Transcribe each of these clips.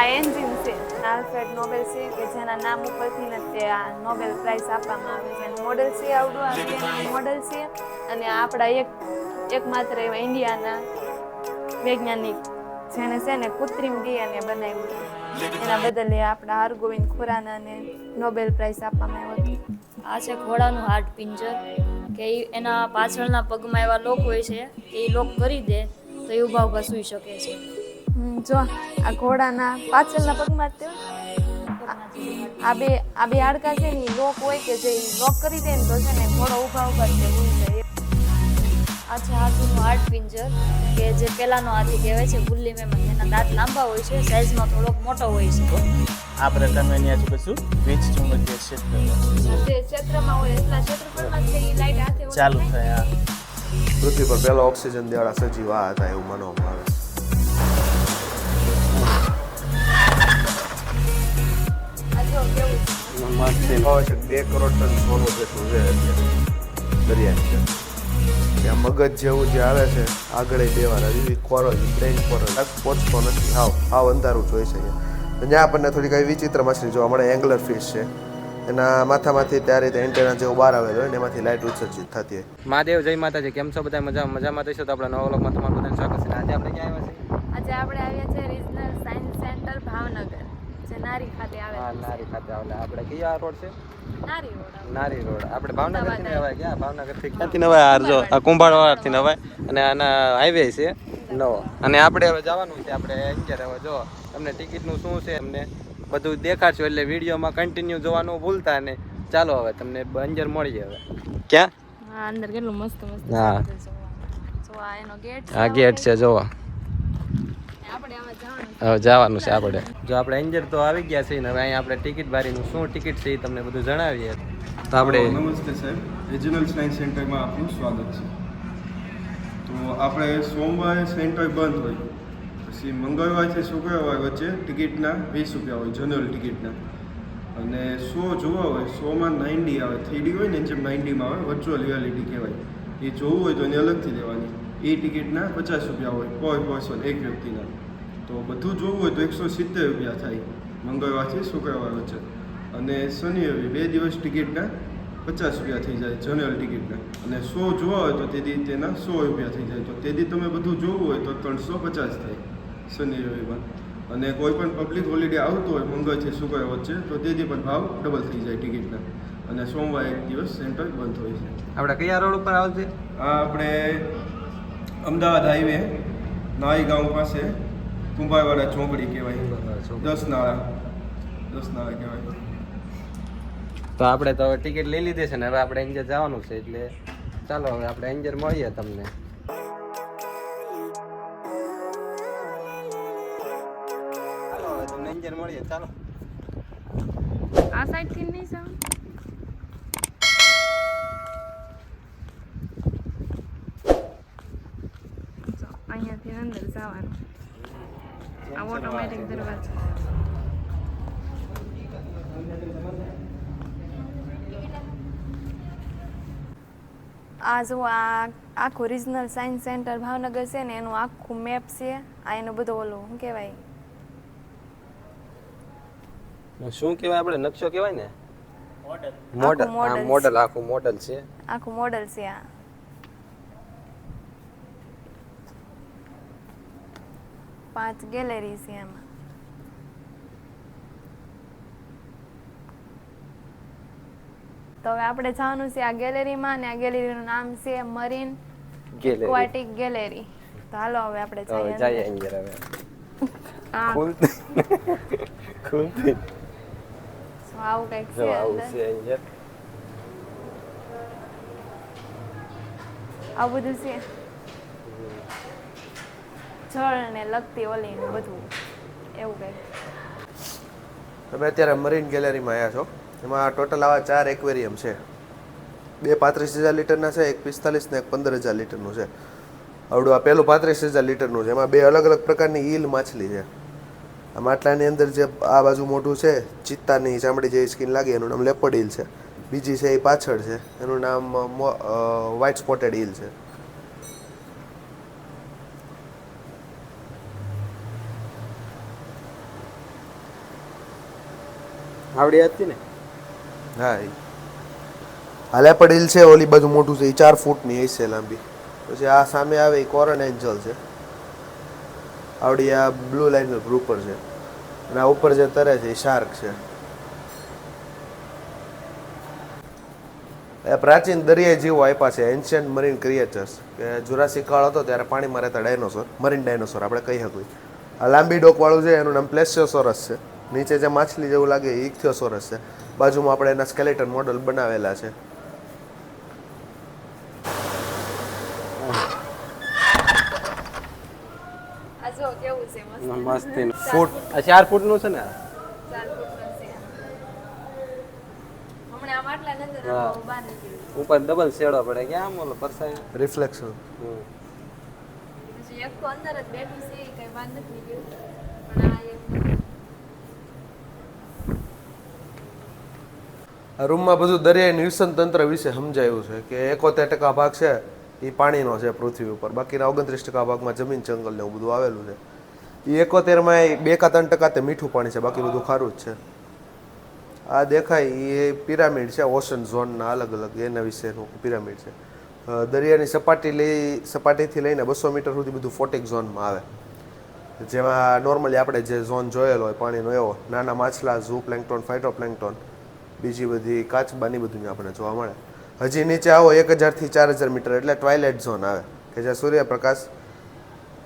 આ એન્જિન છે Alfred Nobel છે કે જેના નામ ઉપરથી ને તે આ નોબેલ પ્રાઇઝ આપવામાં આવે છે. મોડેલ છે આવડું આ મોડેલ છે અને આપણા એકમાત્ર એવા ઇન્ડિયાના વૈજ્ઞાનિક જેને છે ને કૃત્રિમ ડીએનએ બનાવ્યું હતું એના બદલે આપણા હરગોવિંદ ખુરાનાને નોબેલ પ્રાઇઝ આપવામાં આવ્યો હતો. આ છે ઘોડાનું હાડ પિંજર કે એના પાછળના પગમાં એવા લોક હોય છે કે એ લોક કરી દે તો એ ઊભા ઊભા સૂઈ શકે છે. જો આ ઘોડાના પાછળના પગમાં આ બે હાડકા છે ને લોક હોય કે જે લોક કરી દે ને તો છે ને ઘોડો ઊભા ઊભા જ સૂઈ જાય. આ છે હાથીનું હાડ પિંજર કે જે પેલાનો હાથી કહેવાય છે ગુલ્લી મેમન. એના દાંત લાંબા હોય છે, સાઇઝમાં થોડોક મોટો હોય છે. આ પ્રકારનું એની આજુબાજુ વીજ ચુંબકીય ક્ષેત્ર જે ક્ષેત્રમાં હોય એટલા ક્ષેત્રફળમાં જ એ લાઈટ હાથે ચાલુ થાય. પૃથ્વી પર પહેલો ઓક્સિજન દેવાળા સજીવ આ હતા એવું માનવામાં આવે. આ જો કેવું છે. 2 કરોડ ટન સોનું જેટલું છે દરિયાની છે. ત્યાં મગજ જેવું જે આવે છે આગળ દેવાના એવી કોરલ બ્રેઇન કોરલ પહોંચતો નથી. હાવ અંધારું જોઈ શકે. ત્યાં આપણને થોડી કઈ વિચિત્ર માછલી જોવા મળે. એંગલર ફિશ છે. એના માથામાંથી ત્યારે એન્ટેના જેવું બહાર આવેલું હોય ને એમાંથી લાઇટ ઉત્સર્જિત થતી હોય. મહાદેવ જય માતાજી. કેમ છો બધા? મજામાં થઈશું તો આપણા નવા વ્લોગમાં તમારું બધાનું સ્વાગત છે. આજે આપણે ક્યાં આવ્યા આજે આપણે આવ્યા છીએ? છે રિજનલ સાયન્સ સેન્ટર ભાવનગર જે નારી ખાતે આવેલું હા, છે. નારી ખાતે આવેલા. આપણે કયા રોડ છે? નારી રોડ નારી રોડ. આપણે ભાવનગરથી નવાય ગયા. ભાવનગરથી ક્યાંથી નવાય? આરજો આ કુંભારવાડથી નવાય અને આના હાઈવે છે નવો. અને આપણે હવે જવાનું છે. આપણે અંજાર હવે જો તમને ટિકિટનું શું છે એમને બધું દેખાડશું, એટલે વિડીયોમાં કન્ટિન્યુ જોવાનું ભૂલતા નહીં. ચાલો હવે તમને અંજાર મળીએ. હવે ક્યાં? હા, અંદર કેટલું મસ્ત હા. જો આ એનો ગેટ આ ગેટ છે જોવા. આપણે આમાં જવાનું હવે જવાનું છે આપણે. જો આપણે અંજાર તો આવી ગયા છીએ ને હવે અહીંયા આપણે ટિકિટ બારીનું શું ટિકિટ છે એ તમને બધું જણાવીએ. તો આપણે નમસ્તે સાહેબ, રિજનલ સાયન્સ સેન્ટરમાં આપનું સ્વાગત છે. તો આપણે સોમવારે સેન્ટર બંધ હોય, પછી મંગળવારથી શુક્રવાર વચ્ચે ટિકિટના 20 રૂપિયા હોય, જનરલ ટિકિટના. અને શો જોવા હોય, શોમાં 9D આવે, 3D હોય ને જેમ 9Dમાં આવે, વર્ચ્યુઅલ રિયાલિટી કહેવાય. એ જોવું હોય તો એની અલગથી લેવાની. એ ટિકિટના 50 રૂપિયા હોય પર પર્સન, એક વ્યક્તિના. તો બધું જોવું હોય તો 170 રૂપિયા થાય મંગળવારથી શુક્રવાર વચ્ચે. અને શનિ રવિ 2 દિવસ ટિકિટના 50 રૂપિયા થઈ જાય જનરલ ટિકિટના. અને શો જોવા હોય તો તેથી તેના 100 રૂપિયા થઈ જાય. તો તેથી તમે બધું જોવું હોય તો 350 થાય શનિ રવિમાં. અને કોઈ પણ પબ્લિક હોલિડે આવતો હોય મંગળથી શુક્ર વચ્ચે તો તેથી પણ ભાવ ડબલ થઈ જાય ટિકિટના. અને સોમવારે એક દિવસ સેન્ટર બંધ હોય છે. આપણે કયા રોડ ઉપર આવશે? આ આપણે અમદાવાદ હાઈવે નાઈ ગામ પાસે કુંભારવાડા ચોકડી કહેવાય. 10 નાળા કહેવાય. તો આપણે તો ટિકિટ લઈ લીધી છે ને હવે આપણે અંજાર જવાનું છે, એટલે ચાલો હવે આપણે અંજાર મળીએ તમને. ચાલો હવે તમને અંજાર મળીએ. ચાલો આ સાઈડ થી નહીં જાવ. અહીંયાથી અંદર જવાનું. આ ઓટોમેટિક દરવાજો. આ જો આ આખું રિજનલ સાયન્સ સેન્ટર ભાવનગર છે ને એનું આખું મેપ છે. આ એનું બધું ઓલું શું કહેવાય, શું કહેવાય? આપણે નકશો કહેવાય ને, મોડલ. મોડલ. આખું મોડલ છે. આખું મોડલ છે. આ 5 ગેલેરી છે એમાં. તો હવે આપણે જવાનું છે આ ગેલેરીમાં અને આ ગેલેરીનું નામ છે મરીન એક્વાટિક ગેલેરી. તો હાલો હવે આપણે જઈએ અંજાર. હવે ખુલતી આવું કંઈક જો છે આવું અંદર. છે અંજાર. આવું બધું છે જળ ને લગતી ઓલી ને બધું એવું કંઈક. તમે અત્યારે મરીન ગેલેરીમાં આવ્યા છો. એમાં ટોટલ આવા 4 એક્વેરિયમ છે. 2 35,000 લીટરના છે, એક 45 ને એક 15,000 લીટરનું છે. આવડું આ પેલું 35,000 લીટરનું છે. એમાં 2 અલગ અલગ પ્રકારની ઈલ માછલી છે. આ માટલાની અંદર જે આ બાજુ મોઢું છે, ચિત્તાની ચામડી જેવી સ્કિન લાગે એનું નામ લેપર્ડ ઈલ છે. બીજી છે એ પાછળ છે, એનું નામ વ્હાઇટ સ્પોટેડ ઈલ છે. આવડી હતી ને હા એ હાલેપડ હિલ છે, ઓલી બાજુ મોટું છે, એ 4 ફૂટની હશે લાંબી. પછી આ સામે આવે એ કોરન એન્જલ છે, આવડી આ બ્લુ લાઇનર ગ્રુપર છે, અને આ ઉપર જે તરે છે એ શાર્ક છે. એ પ્રાચીન દરિયાઈ જીવો આપ્યા છે, એન્શિયન્ટ મરીન ક્રિએચર્સ, કે જુરાસિક કાળ હતો ત્યારે પાણીમાં રહેતા ડાયનોસોર, મરીન ડાયનોસોર આપણે કહી શકીએ. આ લાંબી ડોકવાળું છે એનું નામ પ્લેસ્યોસોરસ છે, નીચે જે માછલી જેવું લાગે એ ઇક્થિયોસોરસ છે, બાજુમાં આપણે એના સ્કેલેટન મોડલ બનાવેલા છે. આ જો કેવું છે મસ્ત. મસ્તી ફૂટ આ 4 ફૂટનું છે ને 4 ફૂટનો છે. હમણાં આમ આટલા નજર હા. બહાર નીકળી. ઉપર ડબલ શેડો પડે કે આમ ઓલો પરસાય રિફ્લેક્શન. પછી એક તો અંદર જ બેઠું છે, કઈ બહાર નથી નીકળ્યું. પણ આ એક આ રૂમમાં બધું દરિયાઈ નિવસન તંત્ર વિશે સમજાયું છે કે 71% ભાગ છે એ પાણીનો છે પૃથ્વી ઉપર, બાકીના 29% ભાગમાં જમીન જંગલ ને એવું બધું આવેલું છે. એ 71માં 2 કે 3% તે મીઠું પાણી છે, બાકી બધું ખારું જ છે. આ દેખાય એ પિરામિડ છે, ઓશન ઝોનના અલગ અલગ એના વિશેનું પિરામિડ છે. દરિયાની સપાટીથી લઈને 200 મીટર સુધી બધું ફોટિક ઝોનમાં આવે, જેમાં નોર્મલી આપણે જે ઝોન જોયેલો હોય પાણીનો એવો, નાના માછલા, ઝૂ પ્લેન્કટોન, ફાઇટો પ્લેન્કટોન, બીજી બધી કાચબાની બધું આપણને જોવા મળે. હજી નીચે આવો 1000 થી 4000 મીટર એટલે ટ્વાઇલાઇટ ઝોન આવે, કે જ્યાં સૂર્યપ્રકાશ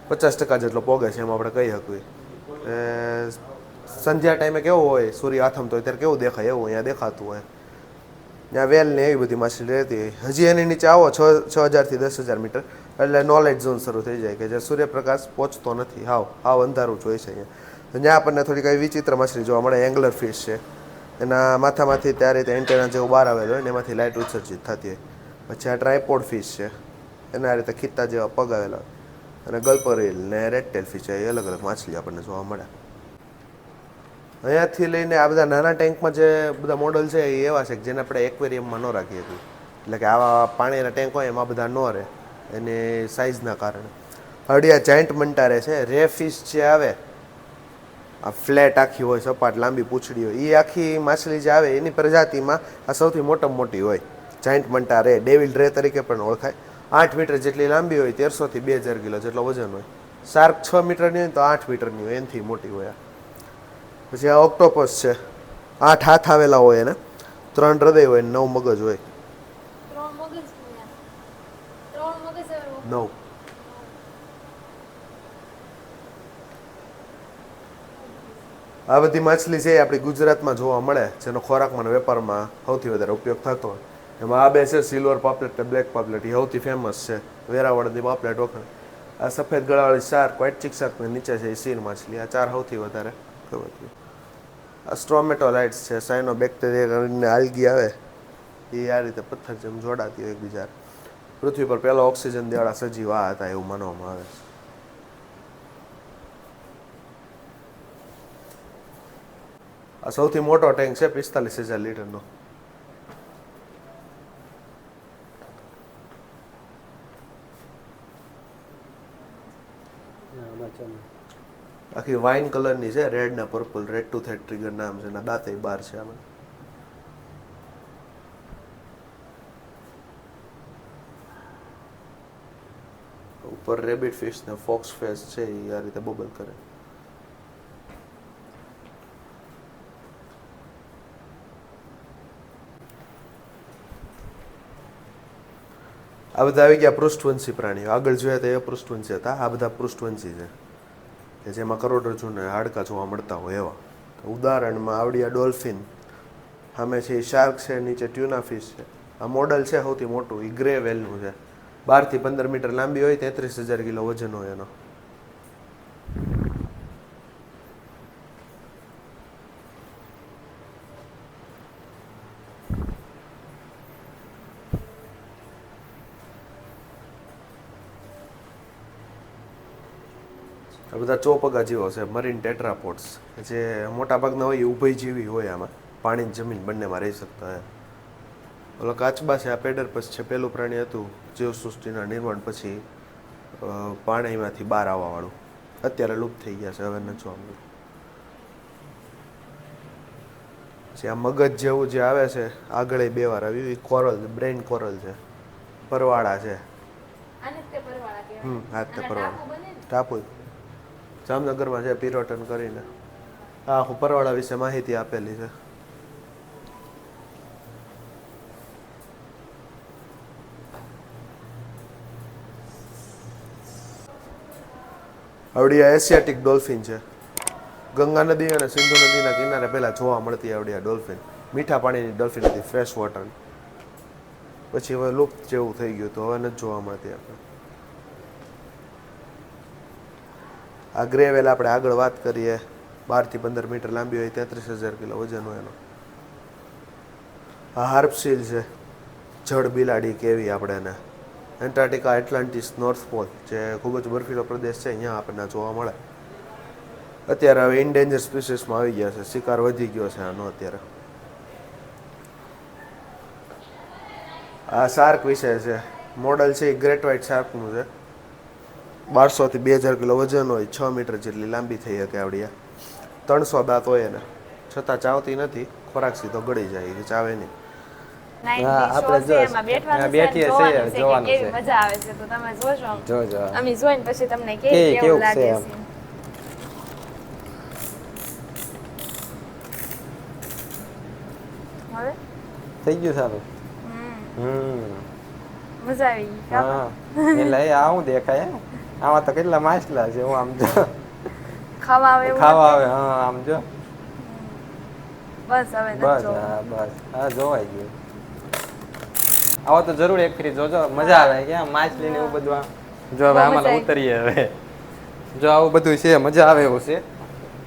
50% જેટલો પોગે છે, એમ આપણે કહી શકીએ. સંધ્યા ટાઈમે કેવું હોય, સૂર્ય આથમતો હોય ત્યારે કેવું દેખાય, એવું અહીંયા દેખાતું હોય. ત્યાં વેલ ને એવી બધી માછલી રહેતી હોય. હજી એની નીચે આવો 6000 થી 10000 મીટર એટલે નોલેજ ઝોન શરૂ થઈ જાય, કે જ્યાં સૂર્યપ્રકાશ પહોંચતો નથી, હાવ અંધારું જ હોય છે અહીંયા. ત્યાં આપણને થોડી કઈ વિચિત્ર માછલી જોવા મળે. એંગલર ફિશ છે, એના માથામાંથી ત્યારે તે એન્ટેના જેવું બહાર આવેલું હોય ને એમાંથી લાઇટ ઉત્સર્જિત થતી હોય. પછી આ ટ્રાયપોડ ફિશ છે, એના રીતે ખીત્તા જેવા પગ આવેલા હોય. અને ગલ્પરીલ ને રેડટેલ ફિશ એ અલગ અલગ માછલી આપણને જોવા મળે. અહીંયાથી લઈને આ બધા નાના ટેન્કમાં જે બધા મોડલ છે એ એવા છે કે જેને આપણે એક્વેરિયમમાં ન રાખીએ છીએ, એટલે કે આવા પાણીના ટેન્ક હોય એમાં બધા ન રહે એની સાઇઝના કારણે. હડિયા જાયન્ટ મંટારે છે, રે ફિશ જે આવે આ ફ્લેટ આખી હોય, સપાટ લાંબી પૂંછડી હોય, એ આખી માછલી જે આવે એની પ્રજાતિમાં આ સૌથી મોટામાં મોટી હોય. જાયન્ટ મંટા રે, ડેવિલ રે તરીકે પણ ઓળખાય. 8 મીટર જેટલી લાંબી હોય, 1300 થી 2000 કિલો જેટલો વજન હોય. શાર્ક 6 મીટરની હોય તો 8 મીટરની હોય, એનાથી મોટી હોય. પછી આ ઓક્ટોપસ છે, 8 હાથ આવેલા હોય એને, 3 હૃદય હોય, 9 મગજ હોય. 3 મગજ હોય. 3 મગજ આવે. 9. આ બધી માછલી છે એ આપણી ગુજરાતમાં જોવા મળે, જેનો ખોરાકમાં અને વેપારમાં સૌથી વધારે ઉપયોગ થતો હોય. એમાં આ બે છે, સિલ્વર પાપલેટ અને બ્લેક પાપલેટ, એ સૌથી ફેમસ છે. વેરાવળની પાપલેટ વખણ. આ સફેદ ગળાવાળી શાર્ક, વ્હાઇટ ચીક શાર્ક ને નીચે છે એ સીર માછલી. આ 4 સૌથી વધારે ખબર. આ સ્ટ્રોમેટોલાઇટ્સ છે, સાઇનો બેક્ટેરિયા કરીને આલ્ગી આવે એ આ રીતે પથ્થર જેમ જોડાતી હોય એકબીજા. પૃથ્વી પર પહેલો ઓક્સિજન દેવાળા સજીવ આ હતા એવું માનવામાં આવે છે. આ સૌથી મોટો ટેન્ક છે, 45000 લીટરનો. આખી વાઇન કલરની છે, રેડ ના પર્પલ, રેડ ટુ થેડ ટ્રિગર નામ છે, એના દાંતે બાર છે આમાં. ઉપર રેબિટ ફિશ ને ફોક્સ ફેસ છે એ આ રીતે બબલ કરે. આ બધા આવી ગયા પૃષ્ઠવંશી પ્રાણીઓ. આગળ જોયા તો એ પૃષ્ઠવંશી હતા, આ બધા પૃષ્ઠવંશી છે કે જેમાં કરોડરજ્જુને હાડકા જોવા મળતા હોય એવા. ઉદાહરણમાં આવડિયા ડોલ્ફિન, સામે છે એ શાર્ક છે, નીચે ટ્યુના ફિશ છે. આ મોડલ છે સૌથી મોટું, એ ગ્રે વેલનું છે, 12 થી 15 મીટર લાંબી હોય, 33000 કિલો વજન હોય એનો. આ બધા ચોપગા જીવો છે, મરીન ટેટ્રાપોડ્સ, જે મોટા ભાગના હોય એ ઉભયજીવી હોય, આમાં પાણી જમીન બંનેમાં રહી શકતા હોય. ઓલો કાચબા છે, આ પેડરપસ છે, પહેલું પ્રાણી હતું જીવસૃષ્ટિના નિર્માણ પછી પાણીમાંથી બહાર આવવાવાળું. અત્યારે લુપ્ત થઈ ગયા છે, હવે ન જોવા મળ્યું. પછી આ મગજ જેવું જે આવે છે આગળ બે વાર આવ્યું એ કોરલ બ્રેન કોરલ છે, પરવાળા છે. આને જ તે પરવાળા કહેવાય. હા તે આના પરવાળા ટાપુ બને ને? ટાપુ જામનગરમાં છે પિરોટન કરીને. આ આખું પરવાળા વિશે માહિતી આપેલી છે. આવડી આ એશિયાટિક ડોલ્ફિન છે. ગંગા નદી અને સિંધુ નદીના કિનારે પહેલા જોવા મળતી આવડી આ ડોલ્ફિન. મીઠા પાણીની ડોલ્ફિન હતી, ફ્રેશ વોટર. પછી હવે લુપ્ત જેવું થઈ ગયું તો હવે નથી જોવા મળતી આપણે. આ ગ્રે વેલ આપણે આગળ વાત કરીએ 12 થી 15 મીટર લાંબી હોય, 33,000 કિલો વજન હોય એનો. આ હાર્પ સીલ છે, જળ બિલાડી કેવી આપણે એને. એન્ટાર્ટિકા, એટલાન્ટિસ, નોર્થ પોલ જે ખૂબ જ બર્ફીલો પ્રદેશ છે અહીંયા આપણને જોવા મળે. અત્યારે હવે ઇન્ડેન્જર સ્પીસીસમાં આવી ગયા છે, શિકાર વધી ગયો છે આનો અત્યારે. આ શાર્ક વિશે છે, મોડલ છે એ ગ્રેટ વ્હાઇટ શાર્કનું છે. 1200 થી 2000 કિલો વજન હોય, 6 મીટર જેટલી લાંબી થઈ શકે આવડી. 300 દાંત હોય એને, છતાં ચાવતી નથી, ખોરાક સીધો ગળી જાય, એ ચાવે નહીં. 90 આપણે show છે, એમાં બેઠવાનું છે, બેઠીએ જોવાનું છીએ, છે કે જોવાનું કેવી છે. મજા આવે છે તો તમે જોશો. જોજો. અમે જોઈને પછી તમને કેવું કેવું છે લાગે એમ. છે. હવે થઈ ગયું સારું. મજા આવી ગઈ કાં? હા એટલે એ આવું દેખાય હે. આમાં તો કેટલા માછલા છે, હું આમ જો ખાવા આવે એવું ખાવા નથી? આવે. હા આમ જો બસ હવે નથી બસ. જોવું. હા બસ હા જોવાઈ ગયું. આવો તો જરૂર એક ફરી જોજો, મજા આવે. ક્યાં માછલી ને એવું બધું આમ. જો હવે બહુ આમાં મજા આવી. ઉતરીએ હવે. જો આવું બધું છે, મજા આવે એવું છે.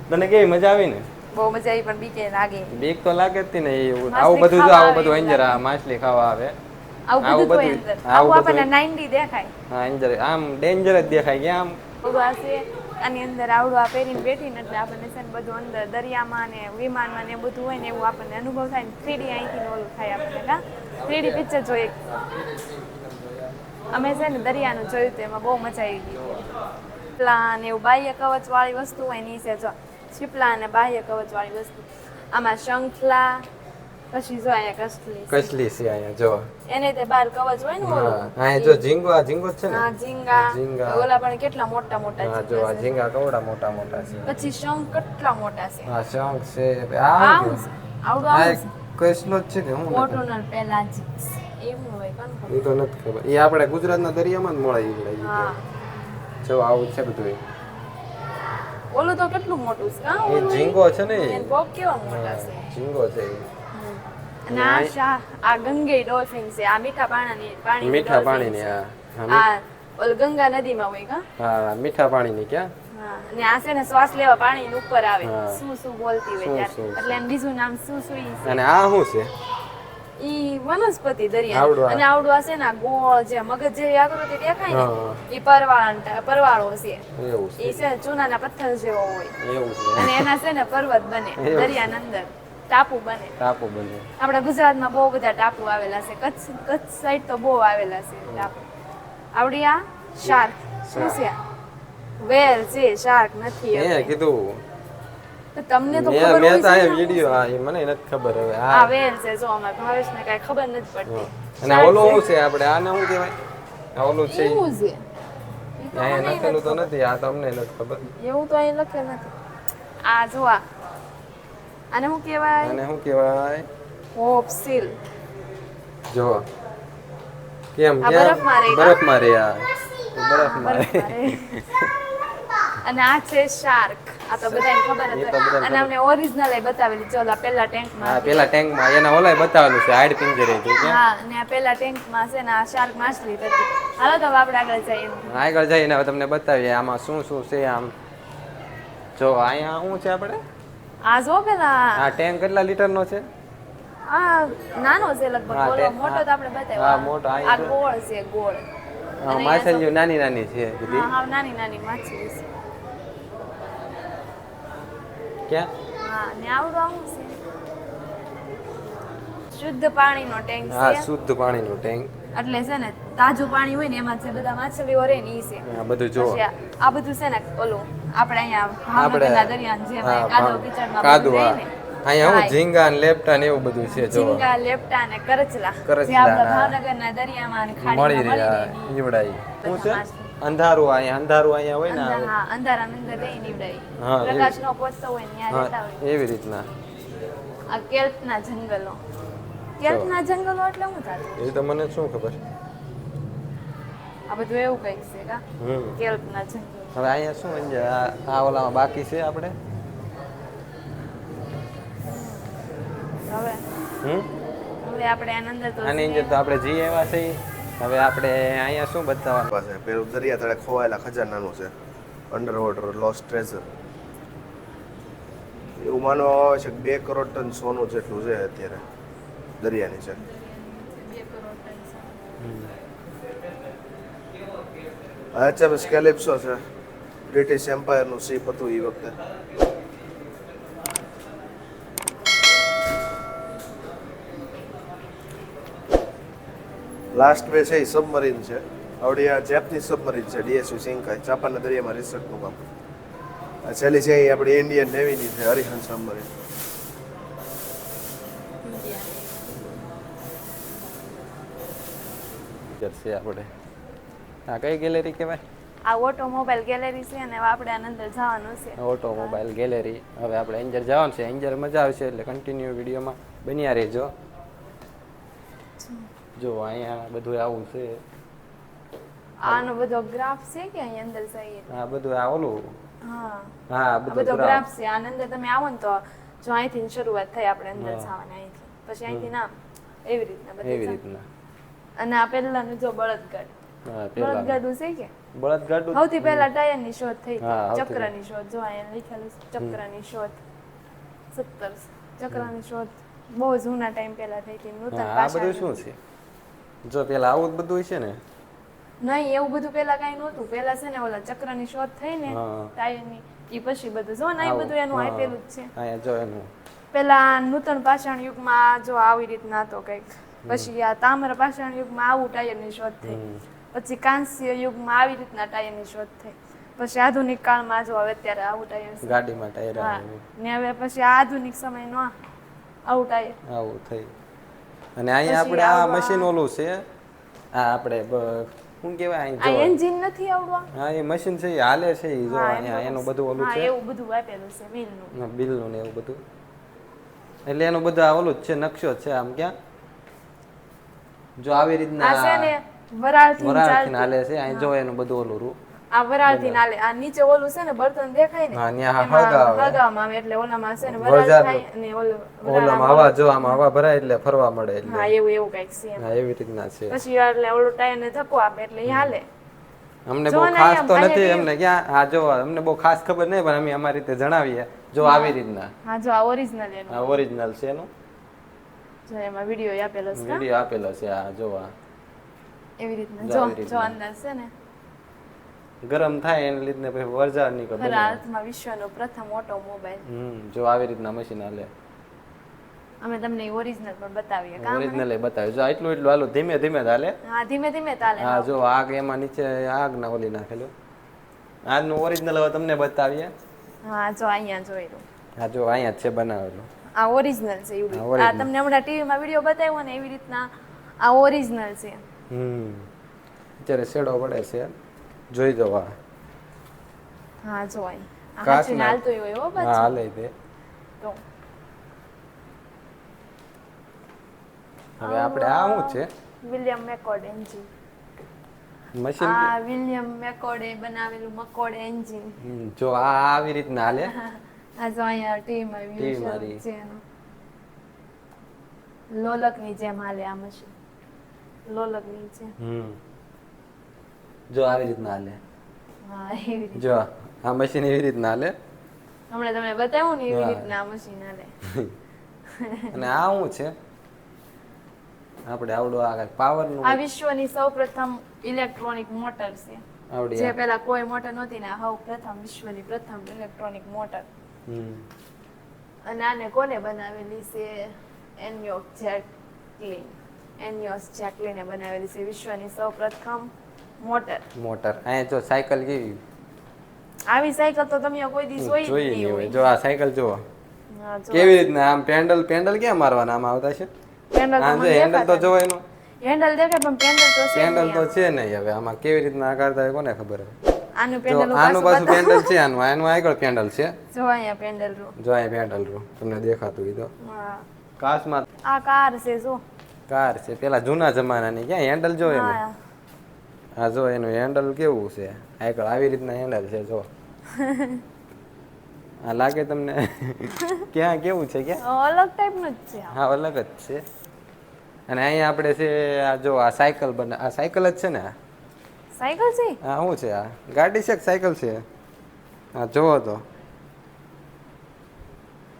તને કેવી મજા આવી ને? બહુ મજા આવી પણ બીકે લાગે. બીક તો લાગે જ તી ને એવું. માછલી આવું બધું જો ખાવા આવું આવે બધું એવું અંજર લાગે. માછલી ખાવા આવે. આવું આવું બધું હોય બધું- અંદર. આવું આવું આપણને બધું- 90 દેખાય. હા અંજર આમ ડેન્જર જ દેખાય કે આમ. બધું આ છે આની અંદર આવડું આ પહેરીને બેઠીને એટલે આપણને છે ને બધું અંદર દરિયામાં ને વિમાનમાં ને એ બધું હોય ને એવું આપણને અનુભવ થાય ને 3D અહીંથી ને ઓલું થાય આપણને કા 3D પિક્ચર જોઈએ. અમે છે ને દરિયાનું જોયું હતું એમાં બહુ મજા આવી ગઈ. શીપલા ને એવું બાહ્ય કવચ વાળી વસ્તુ હોય ને ઈ છે જો શીપલા અને બાહ્ય કવચ વાળી વસ્તુ. આમાં શંખલા પછી જો અહીંયા કસલી છે. કસલી છે અહીંયા જો. એને તે બાર કવચ હોય ને હા ઓલું. અહીંયા જો ઝીંગો, આ ઝીંગો જ છે ને. હા ઝીંગા ઝીંગા. ઓલા પણ કેટલા મોટા મોટા હા જો આ છે. ઝીંગા કવડા મોટા મોટા છે. પછી શંખ કેટલા મોટા છે. હા શંખ છે. આવું છે. આવડું આ આવું છે. કસલો જ છે કે હું કોટોનલ પેલાજીક્સ એવું હોય કન્ફર્મ. એ તો નથી ખબર. એ આપણે ગુજરાતના દરિયામાં જ મળે ઈ લઈ. હા જો આવું છે બધું. ઓલું તો કેટલું મોટું છે કા એ ઓલું ઝીંગો છે ને એન પગ કેવા મોટા છે. ઝીંગો છે ઈ. અને આ આ ગંગે ડોલ્ફિન છે આ મીઠા પાણી મીઠા પાણીની હા આ ઓલ ગંગા નદીમાં હોય કા હા મીઠા પાણીની ક્યાં હા અને આ છે ને શ્વાસ લેવા પાણી ઉપર આવે હા. શું શું બોલતી હોય શું, ત્યારે શું, એટલે એનું બીજું નામ શું શું ઈ છે. અને આ શું છે? ઈ વનસ્પતિ દરિયા આવડું આ. અને આવડું આ છે ને આ ગોળ જે મગજ જેવી આકૃતિ દેખાય ને હા. ઈ પરવાળો છે. એવું છે ઈ છે ને ચૂનાના પથ્થર જેવો હોય એવું છે અને એના છે ને પર્વત બને એવું. દરિયાની અંદર ટાપુ બને. ટાપુ બને. આપણા ગુજરાતમાં બહુ બધા ટાપુ આવેલા છે. કચ્છ સાઈડ તો બહુ આવેલા છે ટાપુ. આવડી આ શાર્ક શું છે? વેલ છે, શાર્ક નથી. મેં હવે. કીધું તો તમને તો મેં ખબર મેં તો હોય આ છે ને વિડિયો હા એ મને નથી ખબર હવે આ હા વેલ છે જો અમાર ભાવેશને કાંઈ ખબર નથી પડતી. અને આ ઓલું શું છે આપણે આને શું કહેવાય? આ ઓલું છે ઈ. એવું છે ઈ તો અહીંયા મને લખેલું તો નથી નથી આ તમને નથી ખબર. ખબર. એવું તો અહીં લખેલ નથી. આ જો આને શું કહેવાય? આને શું કહેવાય? Hope seal. જો કેમ આ કેમ બરફમાં રહે કા? બરફમાં રહે આ બરફમાં રહે. અને આ છે શાર્ક. આ તો બધાને ખબર એ જ તો હોય. બધાને અને અમને ઓરિજિનલ એ બતાવેલી છે ઓલા પેલા ટેન્કમાં. હા પેલા ટેન્કમાં એના ઓલાય બતાવેલું છે હાડ પિંજરે છે કે હા અને આ પેલા ટેન્કમાં છે ને આ શાર્ક માછલી હતી. હાલો તો હવે આપણે આગળ જઈએ. આગળ જઈને હવે તમને બતાવીએ આમાં શું શું છે આમ. જો અહીંયા શું છે આપણે? આ જો પેલા આ ટેન્ક કેટલા લીટરનો છે? આ નાનો છે લગભગ. હા, ઓલો તે- મોટો તો આપણે બતાવ્યો. હા, મોટો આ આ જો. ગોળ છે ગોળ. અને માછલીઓ નાની નાની છે બધી. હા નાની નાની માછલી છે. ક્યાં? હા ને આવડું આવું છે શુદ્ધ પાણીનો ટેન્ક હા છે. શુદ્ધ પાણીનું ટેન્ક. એટલે છે ને તાજું પાણી હોય ને એમાં જે બધા માછલીઓ રહે ને ઈ છે. આ બધું જો પછી આ બધું છે ને ઓલું આપણે અહીંયા ભાવનગરના દરિયાની જેમ હા, કાદવ કીચડમાં કાદવ, બધું રહે હા. ને અહીંયા હું હા. ઝીંગા ને લેપટા ને એવું બધું છે જો ઝીંગા લેપટા અને કરચલા કરચલા, જે આપણા હા. ભાવનગરના દરિયામાં અને મળી ખાડીમાં રહ્યા રહે. ઈવડાઈ શું છે માછલી. અંધારું અહીંયા હોય ને હા અંધારાની અંદર રહી નીવડાય હા, એવી. પ્રકાશ નો પહોંચતો હોય ને ત્યાં રહેતા હા હોય એવી રીતના આ કેલ્પના જંગલો કેલ્પના જંગલો એટલે શું થતું એ તો મને શું ખબર આ બધું એવું કંઈક છે કા હમ કેલ્પના જંગલો હવે અહીંયા શું અંજર આ ઓલામાં બાકી છે આપણે હવે હમ હવે આપણે આની અંદર તો આની અંદર તો આપણે જઈએ એવા છે હવે આપણે અહીંયા શું બતાવવાનું પાસે પેલું દરિયા તળે ખોવાયેલા ખજાનાનું છે અંડર વોટર લોસ્ટ ટ્રેઝર એવું માનવામાં આવે છે કે 2 કરોડ ટન સોનું જેટલું છે અત્યારે દરિયાની છે 2 કરોડ ટન છે. HMS કેલિપ્સો છે બ્રિટિશ એમ્પાયરનું શિપ હતું એ વખતે લાસ્ટ બે છે એ સબમરીન છે આવડી આ જેપની સબમરીન છે ડીએસયુ સિંકાઈ જાપાનના દરિયામાં રિસર્ચનું કામ આ છેલ્લી છે એ આપણી ઇન્ડિયન નેવીની છે હરિહંસ સબમરીન છે આપણે આ કઈ ગેલેરી કહેવાય આ ઓટોમોબાઈલ ગેલેરી છે અને હવે આપણે આની અંદર જવાનું છે ઓટોમોબાઈલ ગેલેરી હવે આપણે એન્જર જવાનું છે એન્જર મજા આવશે એટલે કન્ટિન્યુ વિડીયોમાં બન્યા રહેજો જો અહીંયા બધું આવું છે આનો બધો ગ્રાફ છે કે અહીં અંદર જઈએ આ બધું આ ઓલું હા હા આ બધું બધો graph. ગ્રાફ છે આની અંદર તમે આવો ને તો જો અહીંથી ની શરૂઆત થઈ આપણે અંદર જવાની અહીંથી પછી અહીંથી ના એવી રીતના એવી બધી રીતના અને આ પહેલાનું જો બળદગાડ હા પેલા બળદગાડું છે કે બળદગાડું સૌથી પહેલા ટાયરની શોધ થઈ હા, સૌથી ચક્રની શોધ જો અહીંયા લખેલું છે ચક્રની શોધ 17 ચક્રની શોધ બહુ જૂના ટાઈમ પહેલા થઈ હતી નૂતન હા આ પાષાણ બધું શું છે જો પેલા આવું જ બધું છે ને નહીં એવું બધું પેલા કઈ નહોતું પેલા છે ને ઓલા ચક્રની શોધ થઈ ને હા. ટાયરની ઈ પછી બધું જો ને આ આવું. બધું એનું હા. આપેલું જ છે અહીંયા જો એનું પેલા નૂતન પાષાણ યુગમાં જો આવી રીતના હતો કંઈક પછી આ તામ્ર પાષાણ યુગમાં આવું ટાયરની શોધ થઈ પછી કાંસ્ય યુગમાં આવી રીતના ટાયરની શોધ થઈ પછી આધુનિક કાળમાં જો હવે અત્યારે આવું ટાયર છે ગાડીમાં ટાયર હા આવે ને હવે પછી આ આધુનિક સમયનો આવું ટાયર આવું થઈ અને અહીંયા પછી આપણે આ આવા- મશીન ઓલું છે આ આપણે શું કહેવાય અહીં આ જો એન્જિન નથી આવડવા હા એ મશીન છે એ હાલે છે એ જો હા, અહીંયા એનું બધું ઓલું હા છે એવું બધું આપેલું છે વ્હીલનું બિલનું ને એવું બધું એટલે એનું બધું આ ઓલું જ છે નકશો જ છે આમ ક્યાં જો આવી આ છે રીતના ને વરાળથી વરાળથી ચાલતું. હાલે છે અહીં જો એનું બધું ઓલું રૂ આ વરાળથી નાલે આ નીચે ઓલું છે ને બર્તન દેખાય ને હા, ન્યા એમાં હળગાવે. હળગાવવામાં આવે એટલે ઓલામાં છે ને વરાળ વરસાદ- થાય અને ઓલું ઓલામાં હવા જો આમાં હવા ભરાય એટલે ફરવા મળે હા એટલે એવું એવું કઈક છે એમ. હા એવી રીતના છે પછી એટલે ઓલું ટાયર ને ધક્કો આપે એટલે ઈ હાલે અમને જો બહુ ને ખાસ આમ તો અહીંયા નથી બે- અમને ક્યાં હા જો અમને બહુ ખાસ ખબર નહીં પણ અમે અમારી રીતે જણાવીએ જો આવી રીતના હા જો આ ઓરિજિનલ એનું આ ઓરિજિનલ છે એનું જો એમાં વિડીયો આપેલો છે કા? વિડીયો આપેલો છે આ જો આ એવી રીતના જો જો આવી જો રીતના. અંદર છે ને ગરમ થાય એને લીધે પછી વરસાદ નીકળે ખરા બને. અર્થમાં વિશ્વનો પ્રથમ ઓટોમોબાઈલ જો આવી રીતના મશીન હાલે અમે તમને ઓરિજિનલ પણ બતાવીએ કામ ઓરિજિનલ બતાવ્યું જો એટલું એટલું હાલો ધીમે ધીમે જ હાલે હા ધીમે ધીમે ચાલે હા જો આગ એમાં નીચે આગ ના ઓલી નાખેલું આજનું ઓરિજિનલ હવે તમને બતાવીએ હા જો અહીંયા જોયેલું હા જો અહીંયા જ છે બનાવેલું આ ઓરિજિનલ છે એવું હા, આ original. તમને હમણાં ટીવીમાં વિડીયો બતાવ્યો ને એવી રીતના આ ઓરિજિનલ છે અત્યારે શેડો પડે છે જોઈ દો આ હા જો અહીં આ કાચના- હાચવીને હાલતું હોય હો હા પાછું હાલે તે તો હવે આપણે આ શું છે વિલિયમ મેકોર્ડ એન્જિન મશીન આ વિલિયમ મેકોર્ડે બનાવેલું મકોર્ડ એન્જિન જો આ આવી રીતના હાલે આ જો અહીંયા ટીવીમાં TV વ્યૂ મારી. છે એનો લોલકની જેમ હાલે આ મશીન લોલકની જેમ જો આવી રીતના હાલે હા એવી રીતે જો આ મશીન એવી રીતના હાલે હમણાં તમને બતાવ્યું ને એવી હા. રીતના આ મશીન હાલે અને આ શું છે આપણે આવડું આ પાવર નું આ વિશ્વની સૌપ્રથમ ઇલેક્ટ્રોનિક મોટર છે આવડી જે પેલા કોઈ મોટર નહોતી ને આ સૌ પ્રથમ વિશ્વની પ્રથમ ઇલેક્ટ્રોનિક મોટર અને આને કોને બનાવેલી છે એન્યોસ જેકલિન એન્યોસ જેકલિને બનાવેલી છે વિશ્વની સૌપ્રથમ મોટર મોટર અહીંયા જો સાયકલ કેવી આવી સાયકલ તો તમે કોઈ દી જોઈ જ જોઈ નહીં નહીં હોય હોય જો આ સાયકલ જુઓ હા જો કેવી રીતના આમ પેન્ડલ ક્યાં મારવાના આમ આવતા છે પેન્ડલ હા જો હેન્ડલ તો જોવાયનું હેન્ડલ દેખાય પણ પેન્ડલ તો છે પેન્ડલ નહીં તો આમ. છે નહીં હવે આમાં કેવી રીતના આકારતા હોય કોને ખબર હવે આનું જો પેન્ડલ આનું પાછું પેન્ડલ છે આનું આગળ પેન્ડલ છે જો અહીંયા પેન્ડલ રો જો અહીં પેન્ડલ રૂ તમને દેખાતું હોય તો હા કાચમાં આ કાર છે જો કાર છે પેલા જૂના જમાનાની ક્યાં હેન્ડલ જો એનું હા હા જો એનું હેન્ડલ કેવું છે આગળ આવી રીતના હેન્ડલ છે જો આ લાગે તમને ક્યાં કેવું છે ક્યાં અલગ ટાઈપનું જ છે આ. હા અલગ જ છે અને અહીંયા આપણે છે આ જો આ સાયકલ બને આ સાયકલ જ છે ને આ? સાયકલ છે હા શું છે આ ગાડી છે કે સાયકલ છે હા જોવો તો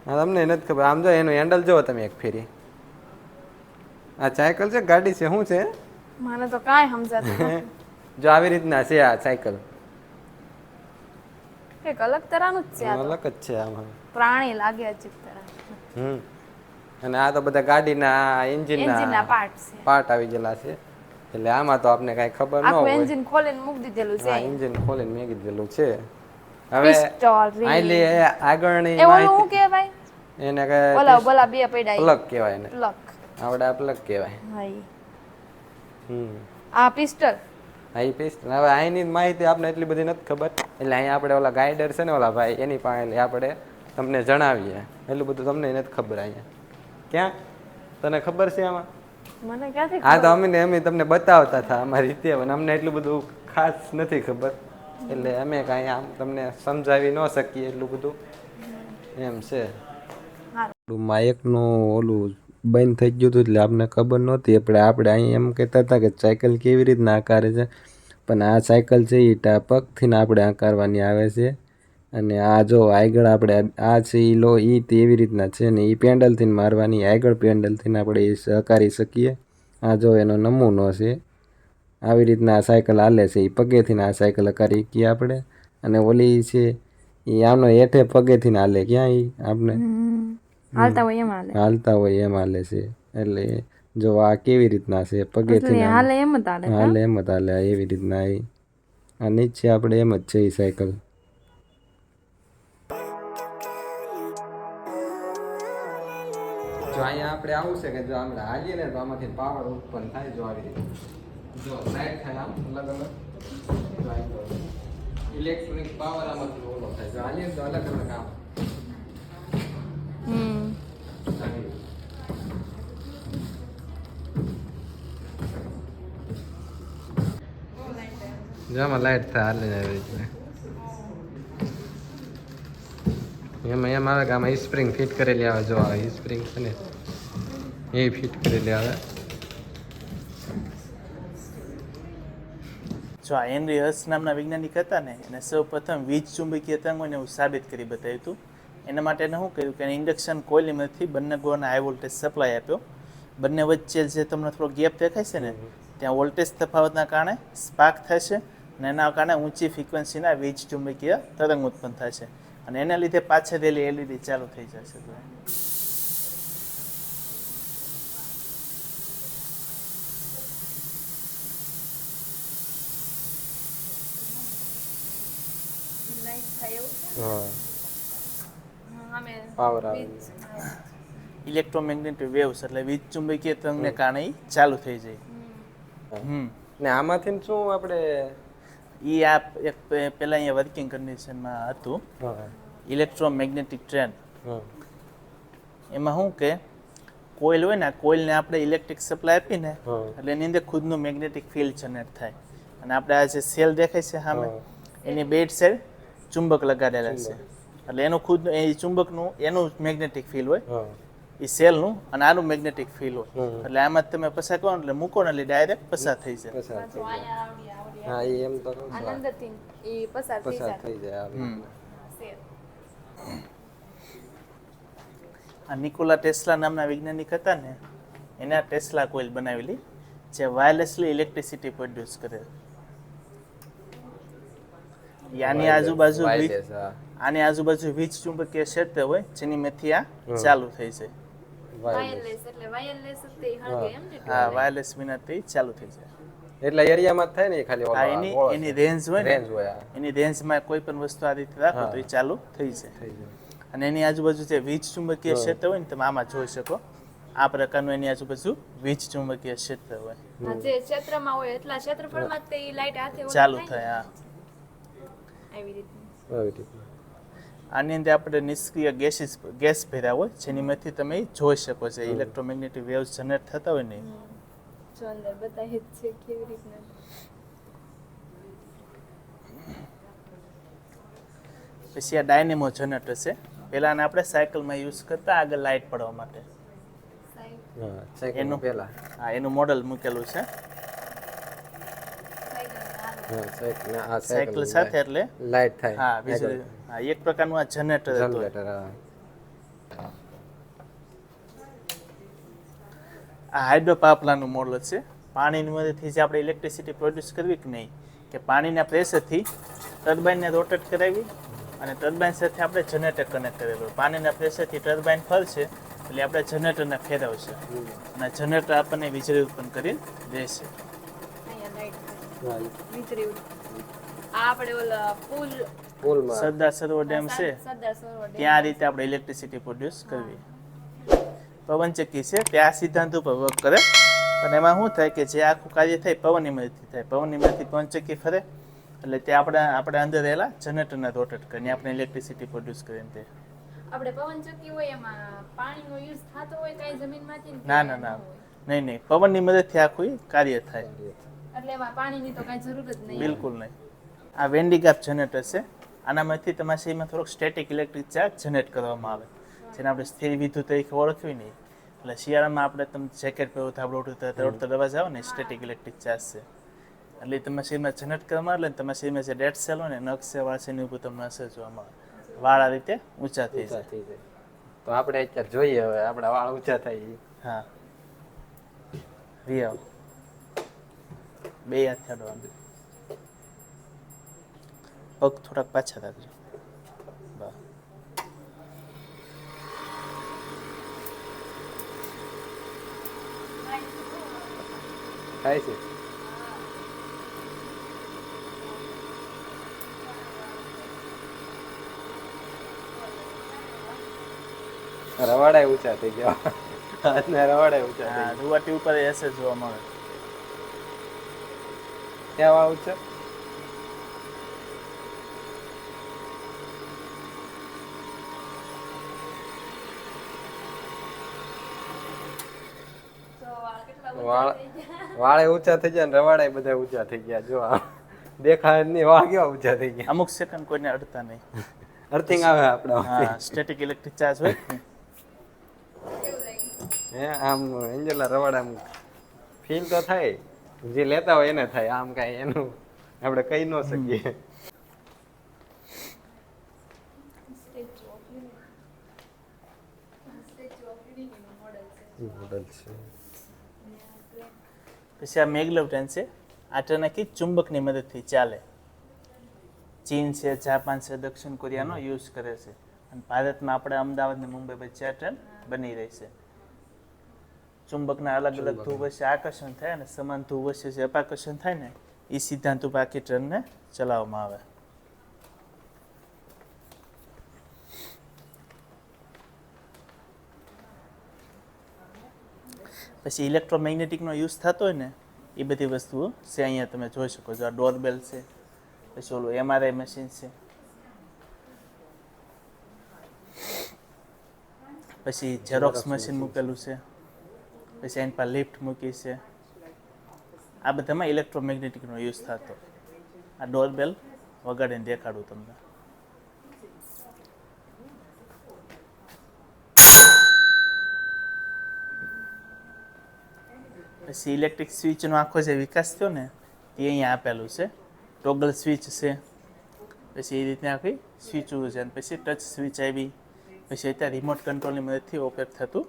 હા તમને નથી ખબર આમ જો એનું હેન્ડલ જોવો તમે એક ફેરી આ સાયકલ છે કે ગાડી છે શું છે મને તો કાંઈ સમજાતું નથી. જો આવી રીતના છે આ સાયકલ કંઈક અલગ તરહનું જ છે આ તો. અલગ જ છે આમાં પ્રાણી લાગે અજીબ તરહ હમ અને આ તો બધા ગાડીના એન્જિનના એન્જિનના પાર્ટ છે પાર્ટ આવી ગયેલા છે એટલે આમાં તો આપને કાંઈ ખબર ન આખું હોય એન્જિન ખોલીને મૂકી દીધેલું છે હા એન્જિન ખોલીને મેં કીધેલું છે હવે પિસ્ટોલ આટલી આગળની એ ઓલું માહિતી શું કહેવાય એને ઓલા કઈ બોલા બે પડ્યા પ્લગ કહેવાય એને પ્લગ આપણે આ પ્લગ કહેવાય હા ઈ. હમ આ પિસ્ટલ હા એ પિસ્ટલ હવે અહીંની માહિતી આપણે એટલી બધી નથી ખબર એટલે અહીંયા આપણે ઓલા ગાઈડર છે ને ઓલા ભાઈ એની પાસે આપણે તમને જણાવીએ એટલું બધું તમને નથી ખબર અહીંયા ક્યાં તને ખબર છે આમાં મને ક્યાંથી હા તો અમે તમને બતાવતા હતા અમારી રીતે પણ અમને એટલું બધું ખાસ નથી ખબર એટલે અમે કાંઈ આમ તમને સમજાવી ન શકીએ એટલું બધું એમ છે માયકનું ઓલું બંધ થઈ ગયું હતું એટલે આપણને ખબર નહોતી આપણે અહીં એમ કહેતા હતા કે સાયકલ કેવી રીતના આકારે છે પણ આ સાયકલ છે એ પગથી આપણે આકારવાની આવે છે અને આ જો આગળ આપણે આ છે એ લો એ એવી રીતના છે ને એ પેન્ડલથી મારવાની આગળ પેન્ડલથી આપણે એ આકારી શકીએ આ જો એનો નમૂનો છે આવી રીતના આ સાયકલ હાલે છે એ પગેથી આ સાયકલ આકારી શકીએ આપણે અને ઓલી છે એ આનો હેઠે પગેથી હાલે ક્યાં એ આપણે હાલતા હોય એમ હાલે હાલતા હોય એમ હાલે છે એટલે જો આ કેવી રીતના છે પગેથી હાલે એમ જ હાલે હાલે એમ જ હાલે એવી રીતના આ નીચે આપણે એમ જ છે એ સાયકલ જો અહીંયા આપણે આવું છે કે જો આપણે હાલીએ ને તો આમાંથી પાવર ઉત્પન્ન થાય જો આવી રીતે જો લાઈટ થાય આમ અલગ અલગ ઇલેક્ટ્રોનિક પાવર આમાંથી ઓલો થાય જો હાલીએ ને તો અલગ અલગ આમ જામાં લાઈટ થાય હાલે આવી રીતે એમાં એમ આવે કે આમાં સ્પ્રિંગ ફિટ કરેલી આવે જો આવે સ્પ્રિંગ છે ને એ ફિટ કરેલી આવે જો આ હેનરી હર્ટ્ઝ નામના વૈજ્ઞાનિક હતા ને એને સૌ પ્રથમ વીજ ચુંબકીય તરંગોને એવું સાબિત કરી બતાવ્યું હતું એના માટે એને શું કર્યું કે એને ઇન્ડક્શન કોઇલની મદદથી બંને ગોળાને હાઈ વોલ્ટેજ સપ્લાય આપ્યો બંને વચ્ચે જે તમને થોડો ગેપ દેખાય છે ને ત્યાં વોલ્ટેજ તફાવતના કારણે સ્પાર્ક થશે અને એના કારણે ઊંચી ફ્રીક્વન્સીના વીજ ચુંબકીય તરંગ ઉત્પન્ન થશે અને એના લીધે પાછળ રહેલી એલઈડી ચાલુ થઈ જશે પાવર આવે ઇલેક્ટ્રોમેગ્નેટિક વેવ્સ એટલે વીજ ચુંબકીય તરંગને કારણે ઈ ચાલુ થઈ જાય ને આમાંથી શું આપણે ઈ આ એક પહેલા અહીંયા વર્કિંગ કન્ડિશનમાં હતું ઇલેક્ટ્રોમેગ્નેટિક ટ્રેન એમાં શું કે કોઇલ હોય ને કોઇલને આપણે ઇલેક્ટ્રિક સપ્લાય આપીને એટલે એની અંદર ખુદનું મેગ્નેટિક ફિલ્ડ જનરેટ થાય અને આપણે આ જે સેલ દેખાય છે સામે એની બેડ સાઈડ ચુંબક લગાડેલા છે એટલે એનું ખુદ એ ચુંબકનું એનું મેગ્નેટિક ફિલ્ડ હોય એ સેલનું અને આનું મેગ્નેટિક ફિલ્ડ હોય એટલે આમાં તમે પસાર કરો એટલે મૂકો ને એટલે ડાયરેક્ટ પસાર થઈ જાય હા એ એમ તો આનંદથી ઈ પસાર થઈ પસાર જાય થઈ જાય આ નિકોલા ટેસ્લા નામના વૈજ્ઞાનિક હતા ને એને આ ટેસ્લા કોઇલ બનાવેલી જે વાયરલેસલી ઇલેક્ટ્રિસિટી પ્રોડ્યુસ કરે આની આજુબાજુ આની આજુબાજુ વીજ ચુંબકીય ક્ષેત્ર હોય જેની મેથી આ ચાલુ થઈ જાય વાયરલેસ એટલે વાયરલેસ જ તે હળગે એમ ને હા વાયરલેસ વિનાથી ચાલુ થઈ જાય એટલે એરિયામાં થાય ને ખાલી હા એની રેન્જ હોય ને રેન્જ હોય એની રેન્જમાં કોઈ પણ વસ્તુ આ રીતે રાખો તો એ ચાલુ થઈ જાય અને એની આજુબાજુ જે વીજ ચુંબકીય ક્ષેત્ર હોય ને તમે આમાં જોઈ શકો આ પ્રકારનું એની આજુબાજુ વીજ ચુંબકીય ક્ષેત્ર હોય હા, જે ક્ષેત્રમાં હોય એટલા ક્ષેત્રફળમાં જ તે ઈ લાઈટ હાથે ઓલું ચાલુ થાય થાય. હા, ને. આવી રીતનું. આવી રીતના આની અંદર આપણે નિષ્ક્રિય ગેસ ભર્યા હોય જેની માંથી તમે ઈ જોઈ શકો છો ઇલેક્ટ્રોમેગ્નેટિક વેવ્સ જનરેટ થતા હોય ને ઈ. જો અંદર બતાવી જ છે કેવી રીતના. પછી આ ડાયનેમો જનરેટર છે. પહેલાંને આપણે સાયકલમાં યુઝ કરતા આગળ લાઇટ પડવા માટે. હા સાયકલ એનું પહેલા હા એનું મોડલ મૂકેલું છે. હા સાયકલ આ સાયકલ સાથે એટલે લાઈટ થાય હા વીજળી હા એક પ્રકારનું આ જનરેટર હતું. જનરેટર હા આ હાઇડ્રો પાવર પ્લાન્ટનું મોડલ છે. પાણીની મદદથી જે આપણે ઇલેક્ટ્રિસિટી પ્રોડ્યુસ કરવી કે નહીં કે પાણીના પ્રેશરથી ટર્બાઇનને રોટેટ કરાવી અને ટર્બાઇન સાથે આપણે જનરેટર કનેક્ટ કરેલું. પાણીના પ્રેશરથી ટર્બાઇન ફરશે એટલે આપણે જનરેટરને ફેરવશે અને જનરેટર આપણને વીજળી ઉત્પન્ન કરી દેશે. અહીંયા લાઈટ હા વીજળી ઉડે. આ આપણે ઓલા પુલમાં સરદાર સરોવર ડેમ છે સરદાર સરોવર ડેમ. ત્યાં આ રીતે આપણે ઇલેક્ટ્રિસિટી પ્રોડ્યુસ કરવી. પવનચક્કી છે ત્યાં સિદ્ધાંત ઉપર વર્ક કરે અને એમાં શું થાય કે જે આખું કાર્ય થાય પવનની મદદથી થાય. પવનની મદદથી પવનચક્કી ફરે એટલે તે આપણે અંદર રહેલા જનરેટરને રોટેટ કરીને આપણે ઇલેક્ટ્રિસિટી પ્રોડ્યુસ કરીને તે આપણે પવનચક્કી હોય એમાં પાણીનો યુઝ થતો હોય કઈ જમીનમાંથી ને ના ના ના નહીં નહીં પવનની મદદથી આખું ઈ કાર્ય થાય. એટલે એમાં પાણીની તો કઈ જરૂર જ નહીં. બિલકુલ નહીં. આ વેન્ડીગાપ જનરેટર છે. આનામાંથી તમારા શરીરમાં થોડોક સ્ટેટિક ઇલેક્ટ્રિક ચાર્જ જનરેટ કરવામાં આવે જેને આપણે સ્થિર વિદ્યુત તરીકે ઓળખવી નહીં. એટલે શિયાળામાં આપણે તમે જેકેટ પહેરો થાબડો તરડતો દવા જાઓ ને સ્ટેટિક ઇલેક્ટ્રિક ચાર્જ છે એટલે તમારા શરીરમાં જનરેટ કરવામાં આવે એટલે તમારા શરીરમાં જે ડેડ સેલ હોય ને નખ છે વાળ છે એની ઉપર તમને અસર જોવામાં આવે. વાળ આ રીતે ઊંચા થઈ જાય. થઈ જાય તો આપણે અત્યારે જોઈએ હવે આપણા વાળ ઊંચા થાય ઈ. હા રિયાવ બે હાથ અડવાનું પગ થોડાક પાછા રાખજો. બસ થાય છે રવાડા ઊંચા થઈ ગયા હાથના રવાડા ઊંચા થઈ હા રૂવાટી ઉપર એ અસર જોવા મળે. ગયા વાળ ઊંચા વાળે ઊંચા થઈ ગયા ને રવાડા બધા ઊંચા થઈ ગયા જો દેખાય જ નહીં વાળ કેવા ઊંચા થઈ ગયા અમુક સેકન્ડ કોઈને અડતા નહીં. અર્થિંગ આવે આપણા હા સ્ટેટિક ઇલેક્ટ્રિક ચાર્જ હોય ને. હે આમ એન્જલા રવાડા આમ ફીલ તો થાય જે લેતા હોય એને થાય આમ કાંઈ એનું આપણે કહી ન શકીએ. મોડલ છે પછી આ મેગ્લેવ ટ્રેન છે. આ ટ્રેન આખી ચુંબકની મદદથી ચાલે. ચીન છે જાપાન છે દક્ષિણ કોરિયાનો યુઝ કરે છે અને ભારતમાં આપણે અમદાવાદ ને મુંબઈ વચ્ચે આ ટ્રેન બની રહી છે. ચુંબકના અલગ અલગ ધ્રુવ વચ્ચે આકર્ષણ થાય અને સમાન ધ્રુવ વચ્ચે જે અપાકર્ષણ થાય ને એ સિદ્ધાંત ઉપર આખી ટ્રેનને ચલાવવામાં આવે. પછી ઇલેક્ટ્રોમેગ્નેટિકનો યુઝ થતો હોય ને એ બધી વસ્તુઓ છે અહીંયા તમે જોઈ શકો છો. આ ડોરબેલ છે પછી ઓલું MRI મશીન છે પછી ઝેરોક્સ મશીન મૂકેલું છે પછી એની પર લિફ્ટ મૂકી છે. આ બધામાં ઇલેક્ટ્રોમેગ્નેટિકનો યુઝ થતો. આ ડોરબેલ વગાડીને દેખાડું તમને. પછી ઇલેક્ટ્રિક સ્વિચનો આખો જે વિકાસ થયો ને એ અહીંયા આપેલું છે. ટોગલ સ્વિચ છે પછી એ રીતના આખી સ્વિચ છે અને પછી ટચ સ્વિચ આવી પછી અત્યારે રિમોટ કંટ્રોલની મદદથી ઓપરેટ થતું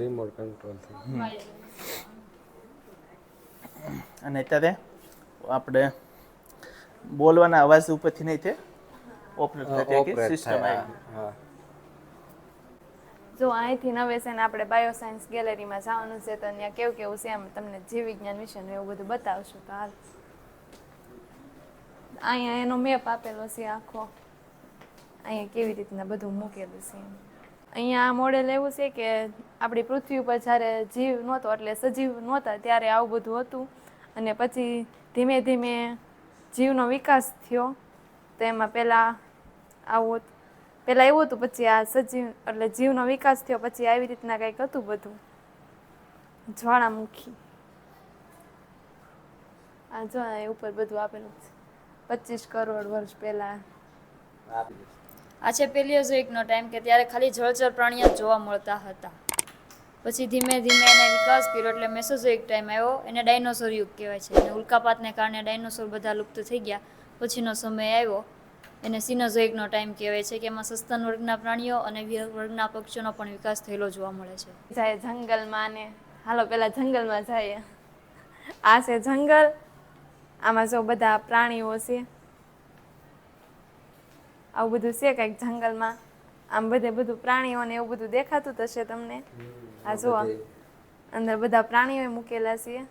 રિમોટ કંટ્રોલ અને અત્યારે આપણે બોલવાના અવાજ ઉપરથી નહીં તે ઓપરેટ થતી સિસ્ટમ આવી. હા જો અહીંથી નવેસન આપણે બાયોસાયન્સ ગેલેરીમાં જવાનું છે તો ત્યાં કેવું કેવું છે એમ તમને જીવ વિજ્ઞાન વિશે એવું બધું બતાવશું. તો હાલ અહીંયા એનો મેપ આપેલો છે આખો, અહીંયા કેવી રીતના બધું મૂકેલું છે. અહીંયા આ મોડેલ એવું છે કે આપણી પૃથ્વી ઉપર જ્યારે જીવ નહોતો એટલે સજીવ નહોતા ત્યારે આવું બધું હતું, અને પછી ધીમે ધીમે જીવનો વિકાસ થયો. તો એમાં પહેલાં એવું હતું, પછી આ સજીવ એટલે જીવનો વિકાસ થયો, પછી આવી રીતના કંઈક હતું બધું, જ્વાળામુખી. આ જો એ ઉપર બધું આપેલું છે, 25 કરોડ વર્ષ પહેલાં. આ છે પેલિયોઝોઇકનો ટાઈમ કે ત્યારે ખાલી જળચર પ્રાણીઓ જ જોવા મળતા હતા. પછી ધીમે ધીમે એને વિકાસ કર્યો એટલે મેસોઝોઇક ટાઈમ આવ્યો, એને ડાયનોસોર યુગ કહેવાય છે. અને ઉલ્કાપાતને કારણે ડાયનોસોર બધા લુપ્ત થઈ ગયા. પછીનો સમય આવ્યો એને સિનોઝોઇકનો ટાઈમ કહેવાય છે, કે એમાં સસ્તન વર્ગના પ્રાણીઓ અને વિહંગ વર્ગના પક્ષીઓનો પણ વિકાસ થયેલો જોવા મળે છે. જાય જંગલમાં, ને હાલો પહેલાં જંગલમાં જઈએ. આ છે જંગલ, આમાં જો બધા પ્રાણીઓ છે, આવું બધું છે કંઈક જંગલમાં. આમ બધું પ્રાણીઓને એવું બધું દેખાતું થશે તમને. આ જો અંદર બધા પ્રાણીઓ મૂકેલા છે.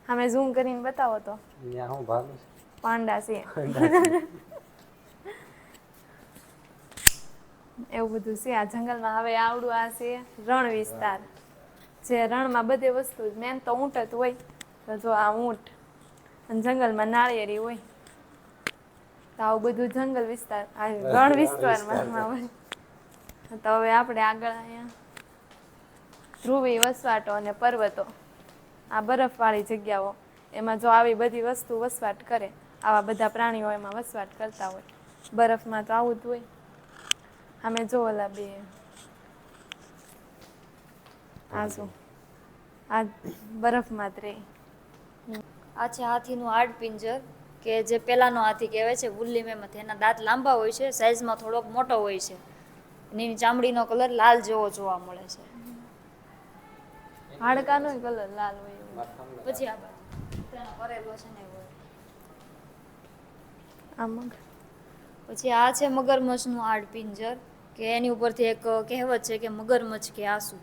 અમે ઝૂમ કરીને બતાવો તો. પાંડા છે એવું બધું છે આ જંગલમાં. હવે આવડું આ છે રણ વિસ્તાર, જે રણમાં બધી વસ્તુ મેન તો ઊંટ જ હોય. તો જો આ ઊંટ, અને જંગલમાં નાળિયેરી હોય. તો આવું બધું જંગલ વિસ્તાર આ રણ વિસ્તારમાં હોય. તો હવે આપણે આગળ અહીંયા ધ્રુવી વસવાટો અને પર્વતો, આ બરફવાળી જગ્યાઓ, એમાં જો આવી બધી વસ્તુ વસવાટ કરે, આવા બધા પ્રાણીઓ એમાં વસવાટ કરતા હોય. બરફમાં તો આવું જ હોય. અમે જો ઓલા બે આ જો આ બરફમાં જ રહે. આ છે હાથીનું હાડપિંજર, કે જે પહેલાંનો હાથી કહેવાય છે, વુલ્લી મેમથ. એના દાંત લાંબા હોય છે, સાઇઝમાં થોડોક મોટો હોય છે, અને એની ચામડીનો કલર લાલ જેવો જોવા મળે છે. હાડકાનો કલર લાલ હોય એવું. પછી આ બાજુ તેનો કરેલો છે ને એવું. આ મગ પછી આ છે મગરમચ્છનું હાડપિંજર, કે એની ઉપરથી એક કહેવત છે કે મગરમચ્છ કે આંસુ.